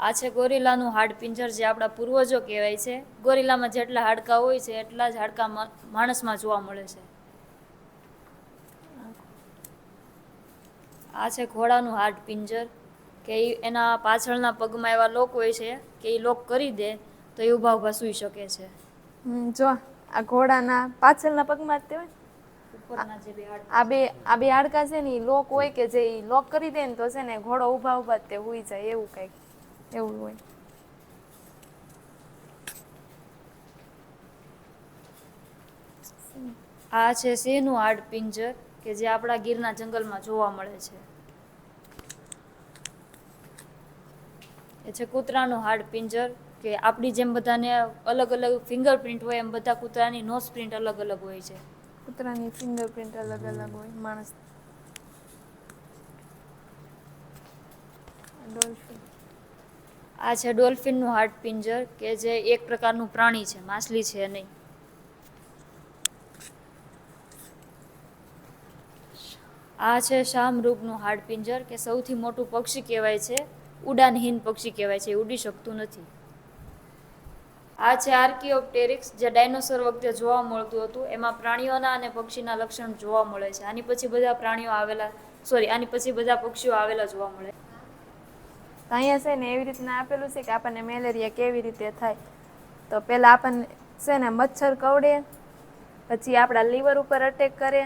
આ છે ગોરિલાનું હાડપિંજર, જે આપણા પૂર્વજો કહેવાય છે. ગોરિલામાં જેટલા હાડકાં હોય છે એટલા જ હાડકાં માણસમાં જોવા મળે છે. આ છે ઘોડાનું હાડપિંજર, કે એના પાછળના પગમાં એવા લોક હોય છે કે એ લોક કરી દે તો એ ઊભા ઊભા સૂઈ શકે છે. જો આ ઘોડાના પાછળના પગમાં જ તે હોય. ઉપરના જે બે હાડકાં, આ બે હાડકા છે ને એ લોક હોય, કે જે ઈ લોક કરી દે ને તો છે ને ઘોડો ઊભા ઊભા જ તે હુઈ જાય, એવું કંઈક એવું હોય. આ છે સિંહનું હાડપિંજર, કે જે આપણા ગીરના જંગલમાં જોવા મળે છે. એ છે કૂતરાનું હાડપિંજર, કે આપણી જેમ બધાને અલગ અલગ ફિંગરપ્રિન્ટ હોય એમ બધા કૂતરાની નોઝ પ્રિન્ટ અલગ અલગ હોય છે. કૂતરાની ફિંગરપ્રિન્ટ અલગ અલગ હોય. માણસ ડોલ્ફિન. આ છે ડોલ્ફિનનું હાડપિંજર, કે જે એક પ્રકારનું પ્રાણી છે, માછલી છે નહીં. આ છે શાહમૃગનું હાડપિંજર, કે સૌથી મોટું પક્ષી કહેવાય છે, ઉડાનહીન પક્ષી કહેવાય છે, એ ઉડી શકતું નથી. આ છે આર્કિયોપ્ટેરિક્સ, જે ડાયનોસોર વખતે જોવા મળતું હતું. એમાં પ્રાણીઓના અને પક્ષીના લક્ષણ જોવા મળે છે. આની પછી બધા પક્ષીઓ આવેલા જોવા મળે. અહીંયા છે ને એવી રીતના આપેલું છે કે આપણને મેલેરિયા કેવી રીતે થાય. તો પહેલાં આપણને છે ને મચ્છર કરડે, પછી આપણા લીવર ઉપર અટેક કરે,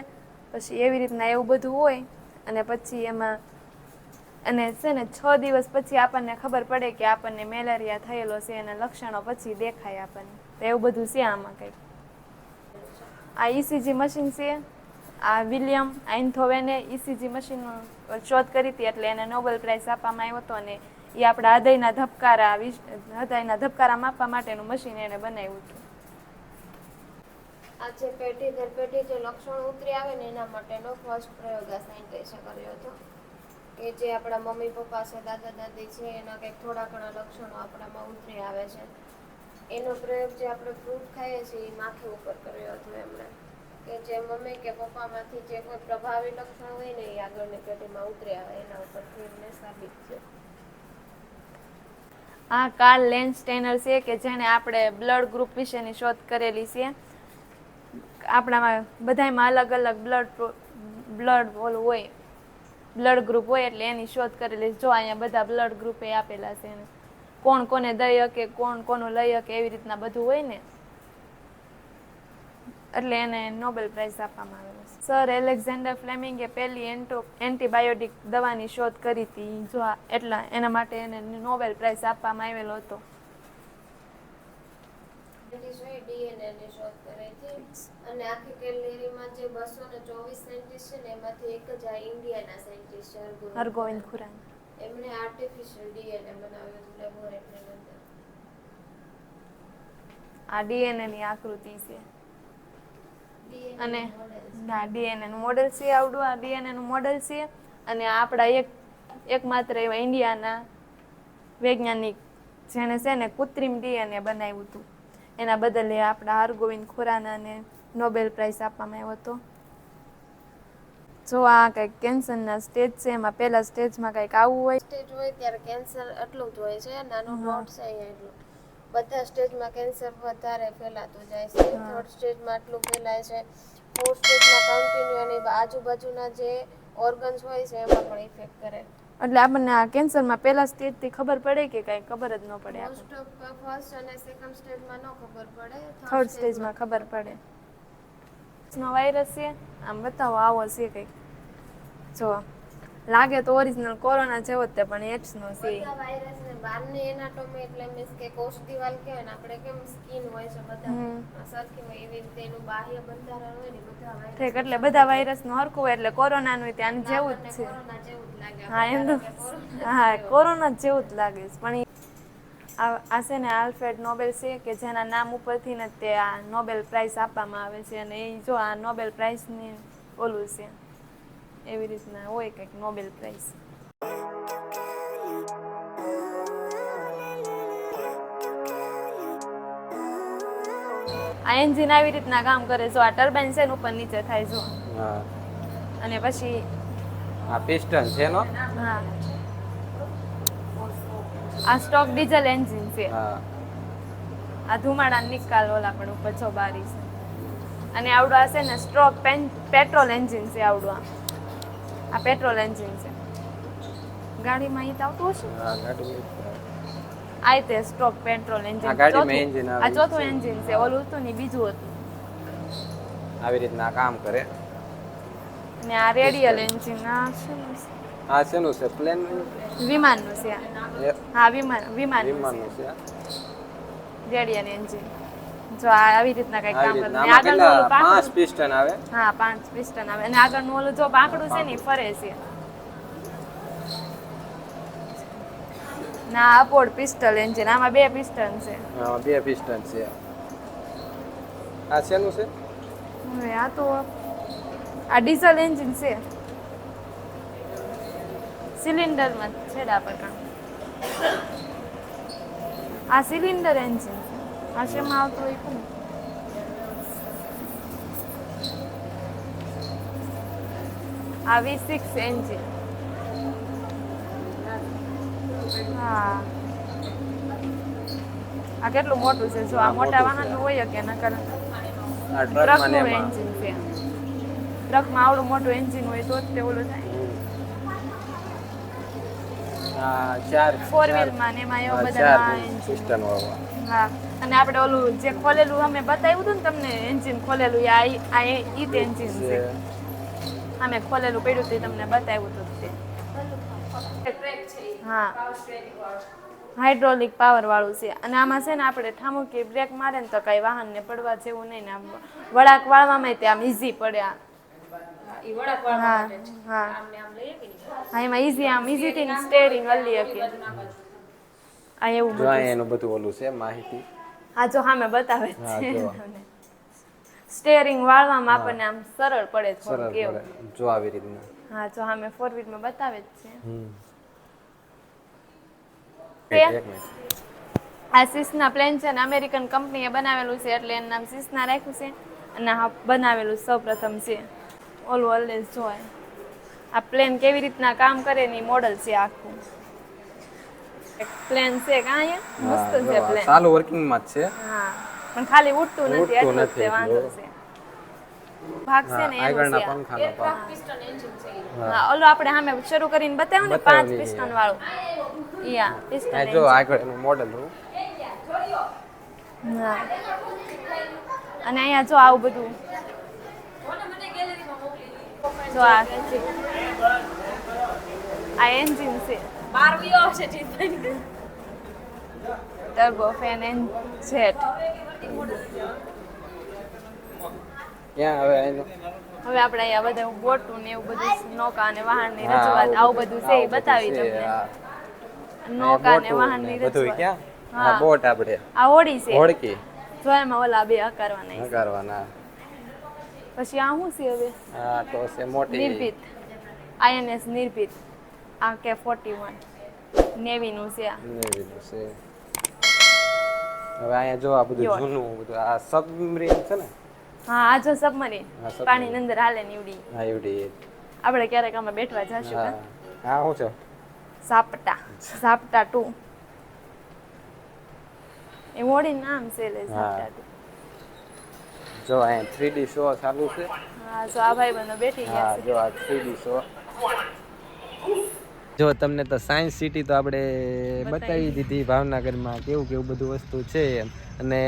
પછી એવી રીતના એવું બધું હોય. અને પછી એમાં અને છે ને 6 દિવસ પછી આપણને ખબર પડે કે આપણને મેલેરિયા થયેલો છે, એના લક્ષણો પછી દેખાય આપણને. તો એવું બધું છે આમાં કંઈક. આ ઇસીજી મશીન છે. આ વિલિયમ આઇન્થોવેને ઇસીજી મશીન શોધ કરી હતી, એટલે એને નોબેલ પ્રાઇઝ આપવામાં આવ્યો હતો. અને એ આપણા હૃદયના ધબકારા માપવા માટેનું મશીન એને બનાવ્યું હતું. આ જે પેઢી દર પેઢી જે લક્ષણ ઉતરી આવે ને એના માટેનો ફર્સ્ટ પ્રયોગ આ સાયન્ટિસ્ટે કર્યો હતો, કે જે આપણા મમ્મી પપ્પા છે, દાદા દાદી છે, એના કંઈક થોડા ઘણા લક્ષણો આપણામાં ઉતરી આવે છે. એનો પ્રયોગ જે આપણે ફ્રૂટ ખાઈએ છીએ એ માખી ઉપર કર્યો હતો એમણે, કે જે મમ્મી કે પપ્પામાંથી જે કોઈ પ્રભાવી લક્ષણ હોય ને એ આગળની પેઢીમાં ઉતરી આવે, એના ઉપરથી એમને સાબિત છે. આ કાર્લ લેન્ડસ્ટેનર છે કે જેણે આપણે બ્લડ ગ્રુપ વિશેની શોધ કરેલી છે. આપણામાં બધાયમાં અલગ અલગ બ્લડ ઓલું હોય, બ્લડ ગ્રુપ હોય, એટલે એની શોધ કરેલી. જો અહીંયા બધા બ્લડ ગ્રુપ એ આપેલા છે એને. કોણ કોને દઈ શકે, કોણ કોનું લઈ શકે, એવી રીતના બધું હોય ને, એટલે એને નોબેલ પ્રાઇઝ આપવામાં આવેલો છે. સર એલેક્ઝાન્ડર ફ્લેમિંગે પહેલી એન્ટીબાયોટિક દવાની શોધ કરી હતી. જો એટલા એના માટે એને નોબેલ પ્રાઇઝ આપવામાં આવેલો હતો. DNA ની શોધ કરી હતી અને આખી કેલેરીમાં જે 224 સાયન્ટિસ્ટ છે ને એમાંથી એક જ આ ઇન્ડિયાના સાયન્ટિસ્ટ છે હરગોવિંદ ખુરાના. એમણે આર્ટિફિશિયલ DNA બનાવ્યું હતું લેબોરેટરીની અંદર. આ DNA ની આકૃતિ છે DNA અને model છે. ના DNA નું મોડેલ છે આવડું. આ DNA નું મોડેલ છે અને આપણા એકમાત્ર એવા ઇન્ડિયાના વૈજ્ઞાનિક જેણે છે ને કૃત્રિમ DNA બનાવ્યું હતું. એના બદલે આપણા હરગોવિંદ ખુરાનાને નોબેલ પ્રાઇઝ આપવામાં આવ્યો હતો. જો આ કંઈક કેન્સરના સ્ટેજ છે, એમાં પહેલા સ્ટેજમાં કંઈક આવું હોય. સ્ટેજ હોય ત્યારે કેન્સર એટલું જ હોય છે, નાનું ડોટ છે અહીંયા એટલું. બધા સ્ટેજમાં કેન્સર વધારે ફેલાતું જાય છે. થર્ડ સ્ટેજમાં આટલું ફેલાય છે. ફોર્થ સ્ટેજમાં કન્ટિન્યુ એની આજુબાજુના જે ઓર્ગન્સ હોય છે એમાં પણ ઇફેક્ટ કરે. એટલે આપણને આ કેન્સરમાં પહેલા સ્ટેજથી ખબર પડે કે કાંઈ ખબર જ ન પડે. મોસ્ટ ઓફ ફર્સ્ટ અને સેકન્ડ સ્ટેજમાં ન ખબર પડે. થર્ડ સ્ટેજમાં ખબર પડે. નો વાયરસ છે, આમ બતાવો આવો છે કંઈક. જો લાગે તો ઓરિજિનલ કોરોના જેવો જ તે, પણ એડ્સનો છે. બધા વાયરસ ને બહારની એનાટોમી એટલે મીન્સ કે કોષ દિવાલ કહેવાય ને, આપણે કેમ સ્કિન હોય છે બધા સરખી હોય એવી રીતે એનું બાહ્ય બંધારણ હોય ને બધા વાયરસ ઠીક, એટલે બધા વાયરસનું હરખું હોય એટલે કોરોનાનું ત્યાં જેવું જ છે. કોરોના જેવું જ લાગે. હા એમ તો હા કોરોના જેવું જ લાગે છે. પણ આ છે ને આલ્ફ્રેડ નોબેલ છે કે જેના નામ ઉપરથી ને તે આ નોબેલ પ્રાઇઝ આપવામાં આવે છે. અને એ જો આ નોબેલ પ્રાઇઝની ઓલું છે, એવી રીતના હોય કંઈક નોબેલ પ્રાઇઝ. આ એન્જિન આવી રીતના કામ કરે. જો આ ટર્બાઇન છે ને ઉપર નીચે થાય જો, હા અને પછી આ પિસ્ટન છે નો. હા આ સ્ટોક ડીઝલ એન્જિન છે. હા આ ધુમાડા નિકાલ ઓલા પણ ઉપર જો બારી છે. અને આવડું આ છે ને સ્ટ્રોક પેટ્રોલ એન્જિન છે. આવડું આ પેટ્રોલ એન્જિન છે. ગાડીમાં ઈ તો આવતું હશે. હા ગાડી આ તે સ્ટ્રોક પેટ્રોલ એન્જિન. આ ગાડીમાં engine આવે આ ચોથું એન્જિન છે. ઓલું હતું ને ઈ બીજું હતું. આવી રીતના કામ કરે. અને આ રેડિયલ એન્જિન. આ શું છે? આ શેનું છે? પ્લેન વિમાનનું છે આ. હા વિમાનનું વિમાનનું છે. છે. Radial engine. જો આ આવી રીતના કંઈક કામ આવી કરે. રીતના અને આમાં આગળનું કેટલા ઓલું 5 પાંખડું. પિસ્ટન આવે. હા 5 પિસ્ટન આવે. અને આગળનું ઓલું જો પાંખડું છે ને ઈ ફરે છે. ના અપોર્ડ પિસ્ટલ એન્જિન. આમાં 2 પિસ્ટન છે. હા 2 પિસ્ટન છે. આ શેનું છે? હવે આ તો આ ડીઝલ એન્જિન છે. સિલિન્ડરમાં છેડા પર કામ. આ સિલિન્ડર એન્જિન છે. આ શેમાં આવતું હોય કોણ? આ V6 એન્જિન. હા આ કેટલું મોટું છે. જો આ હા, મોટા મોટું છે. વાહન હોય કે નકર આ ટ્રકમાં ને ટ્રકનું એમાં. એન્જિન છે. ટ્રકમાં આવડું મોટું એન્જિન હોય તો જ તે ઓલું થાય. આ 4 ફોર વ્હીલમાં ને એમાં એવું બધા 4 એન્જિન. પિસ્ટન વાળા. હા અને આપણે ઓલું જે ખોલેલું અમે બતાવ્યું હતું ને તમને એન્જિન ખોલેલું આ ઈ જ એન્જિન છે. અમે ખોલેલું પડ્યું હતું તમને બતાવ્યું હતું તે. હા હાઇડ્રોલિક પાવર વાળું છે. અને આમાં છે ને આપણે ઠામુકી બ્રેક મારે ને તો કઈ વાહનને પડવા જેવું નહીં ને આમ વળાક વાળવામાં તે આમ ઈઝી પડે. હા હા હા એમાં ઈઝી આમ ઈઝીથી સ્ટેરિંગ હલી શકે. આ એવું જો બધું અહીંયા છે. એનું બધું ઓલું છે માહિતી. હા જો સામે બતાવે જ હા, છે. જો. સ્ટેરિંગ વાળવામાં આપણને આમ સરળ પડે સરળ થોડું કેવું. પડે. જો આવી રીતના. હા જો સામે ફોર વ્હીલમાં બતાવે જ છે. એક મિનિટ. આ સિસના પ્લેન છે ને અમેરિકન કંપનીએ બનાવેલું છે એટલે એનું નામ સિસના રાખ્યું છે. અને આ બનાવેલું સૌપ્રથમ છે. ઓલું ઓલવેઝ જોવાય. આ પ્લેન કેવી રીતના કામ કરે એની મોડલ છે આખું. પ્લેન છે કાં અહીંયા મસ્ત છે પ્લેન ચાલુ વર્કિંગમાં જ છે. હા પણ ખાલી ઉડતું નથી ઉડતું એટલું જ નથી તે વાંધો છે ભાગ છે ને એનો આગળના છે આ. પંખાનો ભાગ. હા ઓલો આપણે સામે શરૂ કરીને બતાવ્યું ને 5 બતાવ્યું. પિસ્ટન વાળું યા આ પિસ્ટન જો આગળ એનું મોડેલ હું હા અને અહીંયા જો આવું બધું જો આ એન્જિન છે ટર્બો ફેન એન્ડ જેટ ક્યાં હવે એનું હવે આપણે અહીંયા બધા બોટું ને એવું બધું નૌકા અને વાહનની હા, રજૂઆત આવું બધું છે એ આવું બતાવી બધું છે, તમને હા. નૌકા અને બોટું વાહનની ને બધું રજૂઆત ક્યાં હા. આ બોટ આપણે આ હોડી છે હોડકી જો એમાં ઓલા બે આકારવાના છે. હકારવાના. પછી આ શું છે હવે આ તો છે મોટી નિર્ભીત INS નિર્ભીત આ K41 નેવીનું છે આ નેવીનું છે. હવે અહીંયા જો આ બધું Yacht. જૂનું બધું આ સબમરીન છે ને હા આ જો સબમરીન હા, submarine. પાણીની અંદર હાલે નીવડી હા એવડી આપણે ક્યારેક આમાં બેઠવા જશું હા કાં? હા શું છે ઝાપટા 2 એ મોડીનું નામ છે લે હા. ઝાપટા 2 જો અહીંયા 3D શો ચાલુ છે. હા જો આ ભાઈબંધો બેઠી ગયા હા છે જો આ 3D શો. જો તમને તો સાયન્સ સિટી તો આપણે બતાવી દીધી ભાવનગરમાં કેવું કેવું બધું વસ્તુ છે એમ. અને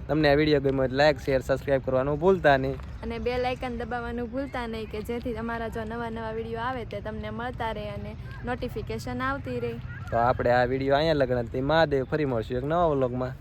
તમને આ વિડીયો ગમ્યો હોય લાઈક શેર સબસ્ક્રાઈબ કરવાનું ભૂલતા નહીં. અને બેલ આઇકન દબાવવાનું ભૂલતા નહીં કે જેથી અમારા જો નવા વિડીયો આવે તે તમને મળતા રહે અને નોટિફિકેશન આવતી રહે તો આપણે આ વિડીયો અહીંયા લગ્ન હતી મહાદેવ ફરી મળશું એક નવા વ્લોગમાં.